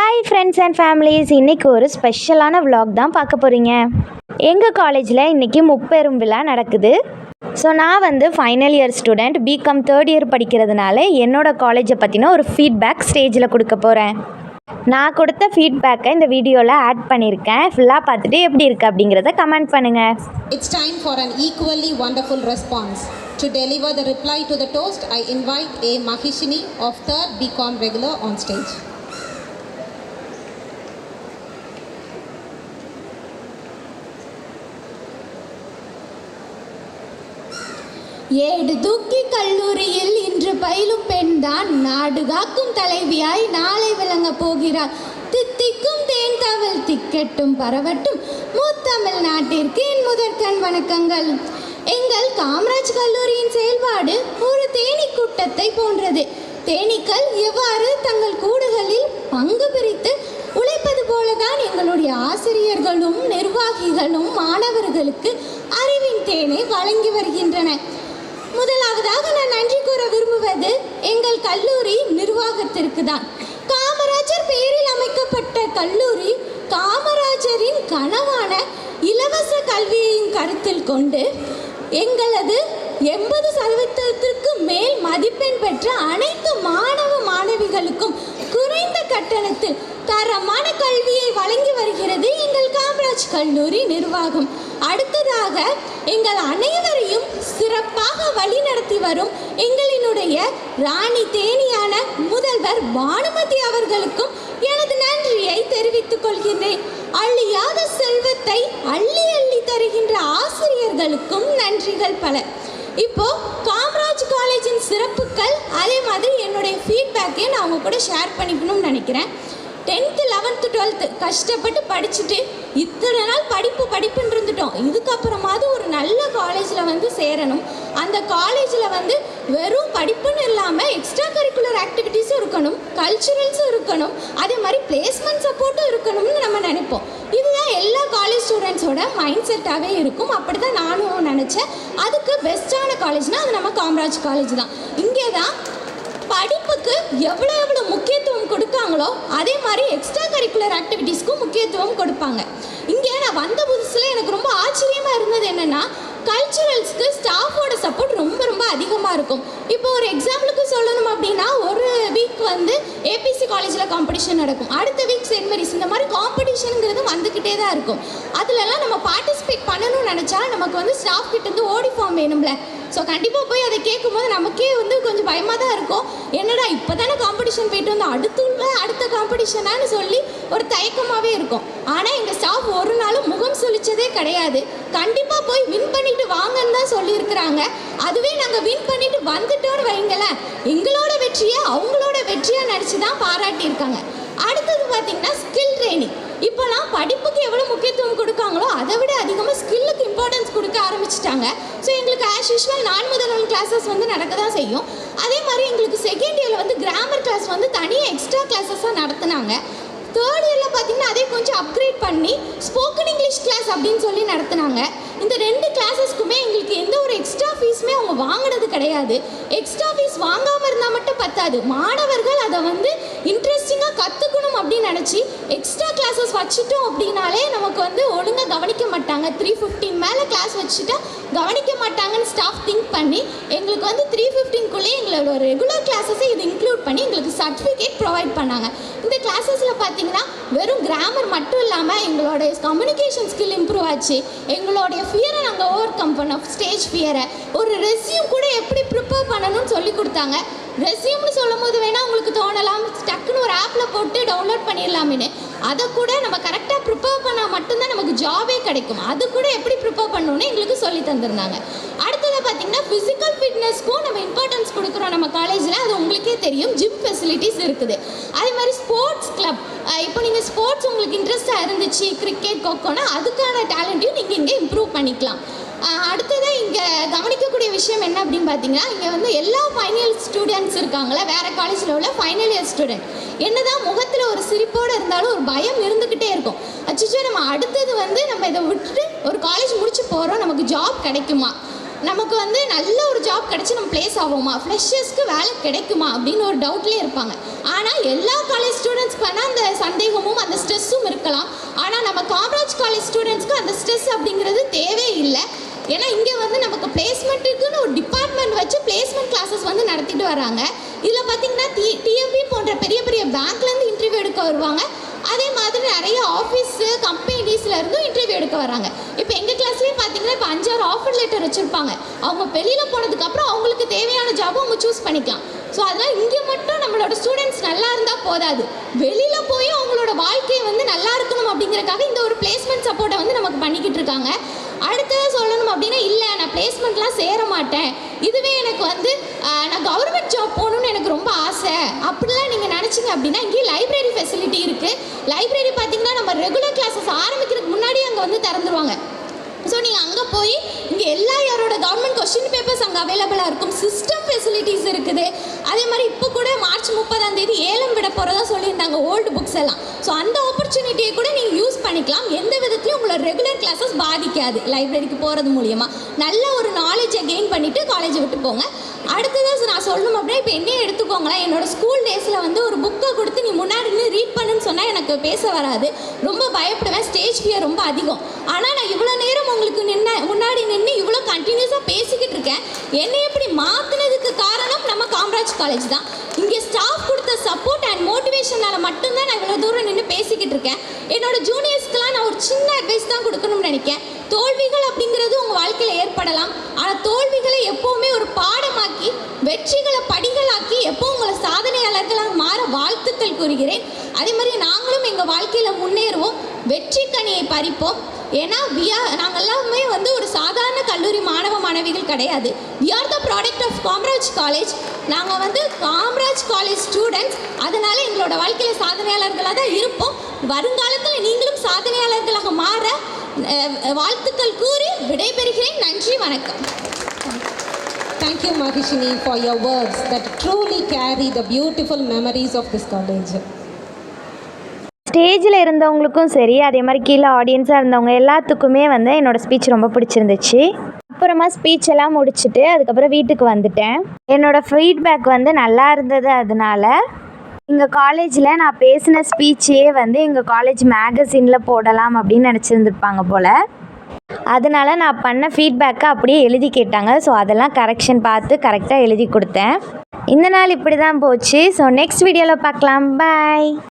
Hi friends and families, இன்றைக்கி ஒரு ஸ்பெஷலான விலாக் தான் பார்க்க போகிறீங்க. எங்கள் காலேஜில் இன்றைக்கி முப்பெரும் விழா நடக்குது. ஸோ நான் வந்து final year student, BCom third year படிக்கிறதுனால என்னோடய காலேஜை பற்றின ஒரு ஃபீட்பேக் ஸ்டேஜில் கொடுக்க போகிறேன். நான் கொடுத்த ஃபீட்பேக்கை இந்த வீடியோவில் ஆட் பண்ணியிருக்கேன். ஃபுல்லாக பார்த்துட்டு எப்படி இருக்குது அப்படிங்கிறத கமெண்ட் பண்ணுங்கள். It's time for an equally wonderful response. To deliver the reply to the toast, I invite A. Mahishini of 3rd BCom regular on stage. ஏடு தூக்கி கல்லூரியில் இன்று பயிலும் பெண்தான் நாடு காக்கும் தலைவியாய் நாளை விளங்க போகிறார். தித்திக்கும் தேன் தவள் திக்கட்டும் பரவட்டும் முத்தமிழ் நாட்டிற்கு என் முதற்கண் வணக்கங்கள். எங்கள் காமராஜ் கல்லூரியின் செயல்பாடு ஒரு தேனீ கூட்டத்தை போன்றது. தேனீக்கள் எவ்வாறு தங்கள் கூடுகளில் பங்கு பிரித்து உழைப்பது போலதான் எங்களுடைய ஆசிரியர்களும் நிர்வாகிகளும் மாணவர்களுக்கு அறிவின் தேனை வழங்கி வருகின்றன. முதலாவதாக நான் நன்றி கூற விரும்புவது எங்கள் கல்லூரி நிர்வாகத்திற்கு தான். காமராஜர் பெயரில் அமைக்கப்பட்ட கல்லூரி காமராஜரின் கனவான இலவச கல்வியையும் கருத்தில் கொண்டு எங்களது 80% மேல் மதிப்பெண் பெற்ற அனைத்து மாணவ மாணவிகளுக்கும் குறைந்த கட்டணத்தில் தரமான கல்வியை வழங்கி வருகிறது எங்கள் காமராஜ் கல்லூரி நிர்வாகம். அடுத்ததாக எங்கள் அனைவரையும் சிறப்பாக வழிநடத்தி வரும் எங்களினுடைய ராணி தேனியான முதல்வர் பானுமதி அவர்களுக்கும் எனது நன்றியை தெரிவித்துக் கொள்கிறேன். அழியாத செல்வத்தை அள்ளி அள்ளி தருகின்ற ஆசிரியர்களுக்கும் நன்றிகள் பல. இப்போ காமராஜ் காலேஜின் சிறப்புகள், அதே மாதிரி என்னுடைய ஃபீட்பேக்கையும் நான் அவங்க கூட ஷேர் பண்ணிக்கணும்னு நினைக்கிறேன். 10th 11th 12th கஷ்டப்பட்டு படிச்சுட்டு இத்தனை நாள் படிப்புன்னு இருந்துட்டோம். இதுக்கப்புறமாவது ஒரு நல்ல காலேஜில் வந்து சேரணும். அந்த காலேஜில் வந்து வெறும் படிப்புன்னு இல்லாமல் எக்ஸ்ட்ரா கரிக்குலர் ஆக்டிவிட்டீஸும் இருக்கணும், கல்ச்சுரல்ஸும் இருக்கணும், அதே மாதிரி பிளேஸ்மெண்ட் சப்போர்ட்டும் இருக்கணும்னு நம்ம நினைப்போம். இதுதான் எல்லா காலேஜ் ஸ்டூடெண்ட்ஸோட மைண்ட் செட்டாகவே இருக்கும். அப்படி தான் நானும் நினச்சேன். அதுக்கு பெஸ்ட்டான காலேஜ்னால் அது நம்ம காமராஜ் காலேஜ் தான். இங்கே தான் படிப்புக்கு எவ்வளோ முக்கியத்துவம் கொடுக்காங்களோ அதே மாதிரி எக்ஸ்ட்ரா கரிக்குலர் ஆக்டிவிட்டீஸ்க்கும் முக்கியத்துவம் கொடுப்பாங்க. இங்கே நான் வந்த புதுசில் எனக்கு ரொம்ப ஆச்சரியமாக இருந்தது என்னென்னா, கல்ச்சுரல்ஸ்க்கு ஸ்டாஃபோட சப்போர்ட் ரொம்ப அதிகமாக இருக்கும். இப்போ ஒரு எக்ஸாம்பிளுக்கு சொல்லணும் அப்படின்னா, ஒரு வீக் வந்து ஏபிசி காலேஜில் காம்படிஷன் நடக்கும், அடுத்த வீக் சென்ட் மேரிஸ், இந்த மாதிரி காம்படிஷனுங்கிறது வந்துக்கிட்டே தான் இருக்கும். அதிலலாம் நம்ம பார்ட்டிசிபேட் பண்ணணும்னு நினச்சா நமக்கு வந்து ஸ்டாஃப் கிட்டேருந்து ஓடி ஃபார்ம் வேணும்ல. ஸோ கண்டிப்பாக போய் அதை கேட்கும்போது நமக்கே வந்து கொஞ்சம் பயமாக தான் இருக்கும். என்னடா இப்போ தானே காம்படிஷன் போயிட்டு வந்து அடுத்த காம்படிஷனான்னு சொல்லி ஒரு தயக்கமாகவே இருக்கும். ஆனால் எங்கள் ஸ்டாஃப் ஒரு நாளும் முகம் சுழிச்சதே கிடையாது. கண்டிப்பாக போய் வின் பண்ணிட்டு வாங்கன்னு தான் சொல்லியிருக்கிறாங்க. அதுவே நாங்கள் வின் பண்ணிட்டு வந்துட்டோன்னு வைங்களேன், எங்களோட வெற்றியை அவங்களோட வெற்றியாக நினச்சி தான் பாராட்டியிருக்காங்க. அடுத்தது பார்த்திங்கன்னா ஸ்கில் ட்ரைனிங். இப்போலாம் படிப்புக்கு எவ்வளோ முக்கியத்துவம் கொடுக்காங்களோ அதை விட அதிகமாக ஸ்கில்லுக்கு இம்பார்ட்டன்ஸ் கொடுக்க ஆரம்பிச்சிட்டாங்க. ஸோ எங்களுக்கு ஆஸ் யூஷுவல் 4 முதல் 1 கிளாஸஸ் வந்து நடக்க தான் செய்யும். அதே மாதிரி எங்களுக்கு செகண்ட் இயரில் வந்து கிராமர் கிளாஸ் வந்து தனியாக எக்ஸ்ட்ரா கிளாஸஸாக நடத்துனாங்க. தேர்ட் இயரில் பார்த்திங்கன்னா அதே கொஞ்சம் அப்கிரேட் பண்ணி ஸ்போக்கன் இங்கிலீஷ் கிளாஸ் அப்படின்னு சொல்லி நடத்துனாங்க. இந்த 2 கிளாஸஸ்க்குமே எங்களுக்கு எந்த ஒரு எக்ஸ்ட்ரா ஃபீஸுமே அவங்க வாங்கினது கிடையாது. எக்ஸ்ட்ரா ஃபீஸ் வாங்காமல் இருந்தால் மட்டும் பத்தாது, மாணவர்கள் அதை வந்து இன்ட்ரெஸ்டிங்காக கற்றுக்கணும் அப்படின்னு நினச்சி எக்ஸ்ட்ரா கிளாஸஸ் வச்சுட்டோம் அப்படின்னாலே நமக்கு வந்து ஒழுங்காக கவனிக்க மாட்டாங்க. 3:15 மேலே கிளாஸ் வச்சுட்டா கவனிக்க மாட்டாங்கன்னு ஸ்டாஃப் திங்க் பண்ணி எங்களுக்கு வந்து 3:15க்குள்ளேயே எங்களோட ரெகுலர் கிளாஸஸை இது இன்க்ளூட் பண்ணி எங்களுக்கு சர்டிஃபிகேட் ப்ரொவைட் பண்ணாங்க. இந்த கிளாஸஸில் பார்த்திங்கன்னா வெறும் கிராமர் மட்டும் இல்லாமல் எங்களோட கம்யூனிகேஷன் ஸ்கில் இம்ப்ரூவ் ஆச்சு. எங்களுடைய ஃபியரை நாங்கள் ஓவர் கம் பண்ணோம், ஸ்டேஜ் ஃபியரை. ஒரு ரெஸ்யூம் கூட எப்படி ப்ரிப்பேர் பண்ணணும்னு சொல்லி கொடுத்தாங்க. ரெஸ்யூம்னு சொல்லும் போது வேணால் உங்களுக்கு தோணலாம், டக்குன்னு ஒரு ஆப்பில் போட்டு டவுன்லோட் பண்ணிடலாமின்னு. அதை கூட நம்ம கரெக்டாக ப்ரிப்பேர் பண்ணால் மட்டும்தான் நமக்கு ஜாபே கிடைக்கும். அது கூட எப்படி ப்ரிப்பேர் பண்ணணும்னு எங்களுக்கு சொல்லி தந்திருந்தாங்க. அடுத்தது பார்த்திங்கன்னா ஃபிசிக்கல் ஃபிட்னஸ்க்கும் நம்ம இம்பார்ட்டன்ஸ் கொடுக்குறோம் நம்ம காலேஜில். அது உங்களுக்கே தெரியும், ஜிம் ஃபெசிலிட்டிஸ் இருக்குது. அதே மாதிரி ஸ்போர்ட்ஸ் கிளப். இப்போ நீங்கள் ஸ்போர்ட்ஸ் உங்களுக்கு இன்ட்ரெஸ்ட்டாக இருந்துச்சு, கிரிக்கெட், கொக்கோனா அதுக்கான டேலண்ட்டையும் நீங்கள் இங்கே இம்ப்ரூவ் பண்ணிக்கலாம். அடுத்ததாக இங்கே கவனிக்கக்கூடிய விஷயம் என்ன அப்படின்னு பார்த்தீங்கன்னா, இங்கே வந்து எல்லா ஃபைனல் ஸ்டூடெண்ட்ஸ் இருக்காங்களே, வேறு காலேஜில் உள்ள ஃபைனல் இயர் ஸ்டூடெண்ட் என்னதான் முகத்தில் ஒரு சிரிப்போடு இருந்தாலும் ஒரு பயம் இருந்துக்கிட்டே இருக்கும். அச்சோ நம்ம அடுத்தது வந்து நம்ம இதை விட்டுட்டு ஒரு காலேஜ் முடிச்சு போகிறோம், நமக்கு ஜாப் கிடைக்குமா, நமக்கு வந்து நல்ல ஒரு ஜாப் கிடச்சி நம்ம ப்ளேஸ் ஆகுமா, ஃப்ரெஷர்ஸ்க்கு வேலை கிடைக்குமா அப்படின்னு ஒரு டவுட்லேயே இருப்பாங்க. ஆனால் எல்லா காலேஜ் ஸ்டூடெண்ட்ஸ்க்கு வேணால் அந்த சந்தேகமும் அந்த ஸ்ட்ரெஸ்ஸும் இருக்கலாம். ஆனால் நம்ம காமராஜ் காலேஜ் ஸ்டூடெண்ட்ஸ்க்கு அந்த ஸ்ட்ரெஸ் அப்படிங்கிறது தேவையே இல்லை. ஏன்னா இங்கே வந்து நமக்கு பிளேஸ்மெண்ட்டுக்குன்னு ஒரு டிபார்ட்மெண்ட் வச்சு பிளேஸ்மெண்ட் கிளாஸஸ் வந்து நடத்திட்டு வராங்க. இதில் பார்த்தீங்கன்னா டிஎம்பி போன்ற பெரிய பெரிய பேங்க்லேருந்து இன்டர்வியூ எடுக்க வருவாங்க. அதே மாதிரி நிறைய ஆஃபீஸு கம்பெனிஸில் இருந்தும் இன்டர்வியூ எடுக்க வராங்க. இப்போ எங்கள் கிளாஸ்லேயே பார்த்தீங்கன்னா இப்போ 5-6 ஆஃபர் லெட்டர் வச்சுருப்பாங்க. அவங்க வெளியில் போனதுக்கப்புறம் அவங்களுக்கு தேவையான ஜாபை அவங்க சூஸ் பண்ணிக்கலாம். ஸோ அதனால் இங்கே மட்டும் நம்மளோட ஸ்டூடெண்ட்ஸ் நல்லா இருந்தால் போதாது, வெளியில் போய் அவங்களோட வாழ்க்கையை வந்து நல்லா இருக்கணும் அப்படிங்கிறக்காக இந்த ஒரு பிளேஸ்மெண்ட் சப்போர்ட்டை வந்து நமக்கு பண்ணிக்கிட்டு இருக்காங்க. அடுத்தது சொல்லணும் அப்படின்னா, இல்லை நான் பிளேஸ்மெண்ட்லாம் சேர மாட்டேன், இதுவே எனக்கு வந்து நான் கவர்மெண்ட் ஜாப் போகணுன்னு எனக்கு ரொம்ப ஆசை அப்படிலாம் நீங்கள் நினச்சிங்க அப்படின்னா, இங்கேயும் லைப்ரரி ஃபெசிலிட்டி இருக்குது. லைப்ரரி பார்த்திங்கன்னா நம்ம ரெகுலர் கிளாஸஸ் ஆரம்பிக்கிறதுக்கு முன்னாடி அங்கே வந்து திறந்துருவாங்க. ஸோ நீங்கள் அங்கே போய் இங்கே எல்லா யாரோட கவர்மெண்ட் கொஸ்டின் பேப்பர்ஸ் அங்கே அவைலபிளாக இருக்கும். சிஸ்டம் ஃபெசிலிட்டிஸ் இருக்குது. அதே மாதிரி இப்போ கூட மார்ச் 30 ஏலம் விட போகிறதா சொல்லியிருந்தாங்க ஓல்டு புக்ஸ் எல்லாம். ஸோ அந்த ஆப்பர்ச்சுனிட்டியை கூட நீங்கள் யூஸ் பண்ணிக்கலாம். எந்த விதத்துலையும் உங்களோட ரெகுலர் கிளாஸஸ் பாதிக்காது. லைப்ரரிக்கு போகிறது மூலிமா நல்ல ஒரு நாலேஜை கெயின் பண்ணிவிட்டு காலேஜை விட்டு போங்க. அடுத்ததாக நான் சொல்லணும் அப்படின்னா, இப்போ என்னையே எடுத்துக்கோங்களேன். என்னோடய ஸ்கூல் டேஸில் வந்து ஒரு புக்கை கொடுத்து நீ முன்னாடி நின்று ரீட் பண்ணுன்னு சொன்னால் எனக்கு பேச வராது, ரொம்ப பயப்படுவேன், ஸ்டேஜ் ஃபியர் ரொம்ப அதிகம். ஆனால் நான் இவ்வளோ நேரம் உங்களுக்கு முன்னாடி நின்று இவ்வளோ கண்டினியூஸாக பேசிக்கிட்டு இருக்கேன். என்னை எப்படி மாற்றினதுக்கு காரணம் நம்ம காமராஜ் காலேஜ் தான். இங்கே ஸ்டாஃப் கொடுத்த சப்போர்ட் அண்ட் மோட்டிவேஷனால் மட்டும்தான் நான் இவ்வளோ தூரம் நின்று பேசிக்கிட்டு இருக்கேன். என்னோடய ஜூனியர்ஸ்க்கெலாம் நான் ஒரு சின்ன அட்வைஸ் தான் கொடுக்கணும்னு நினைக்கிறேன். தோல்விகள் அப்படிங்கிறது உங்கள் வாழ்க்கையில் ஏற்படலாம். ஆனால் தோல்விகளை எப்போவுமே ஒரு பாடமாக்கி வெற்றிகளை படிகளாக்கி எப்போ உங்களை சாதனையாளர்களாக மாற வாழ்த்துக்கள் கூறுகிறேன். அதே மாதிரி நாங்களும் எங்கள் வாழ்க்கையில் முன்னேறுவோம், வெற்றி கனியை பறிப்போம். ஏன்னா நாங்கள் எல்லாமே வந்து ஒரு சாதாரண கல்லூரி மாணவ மாணவிகள் கிடையாது. We are the product of Kamaraj college. நாங்கள் வந்து காமராஜ் காலேஜ் ஸ்டூடெண்ட்ஸ். அதனால் எங்களோட வாழ்க்கையில் சாதனையாளர்களாக தான் இருப்போம். வருங்காலத்தில் நீங்களும் சாதனையாளர்களாக மாற வாழ்த்துக்கள் கூறி விடைபெறுகிறேன். நன்றி, வணக்கம். Thank you, Mahishini, for your words that truly carry the beautiful memories of this college. ஸ்டேஜில் இருந்தவங்களுக்கும் சரி, அதே மாதிரி கீழே ஆடியன்ஸாக இருந்தவங்க எல்லாத்துக்குமே வந்து என்னோடய ஸ்பீச் ரொம்ப பிடிச்சிருந்துச்சு. அப்புறமா ஸ்பீச் எல்லாம் முடிச்சுட்டு அதுக்கப்புறம் வீட்டுக்கு வந்துட்டேன். என்னோடய ஃபீட்பேக் வந்து நல்லா இருந்தது. அதனால எங்கள் காலேஜில் நான் பேசின ஸ்பீச்சே வந்து எங்கள் காலேஜ் மேகசினில் போடலாம் அப்படின்னு நினச்சிருந்துருப்பாங்க போல். அதனால் நான் பண்ண ஃபீட்பேக்கை அப்படியே எழுதி கேட்டாங்க. ஸோ அதெல்லாம் கரெக்ஷன் பார்த்து கரெக்டாக எழுதி கொடுத்தேன். இந்த நாள் இப்படி தான் போச்சு. ஸோ நெக்ஸ்ட் வீடியோவில் பார்க்கலாம். பாய்.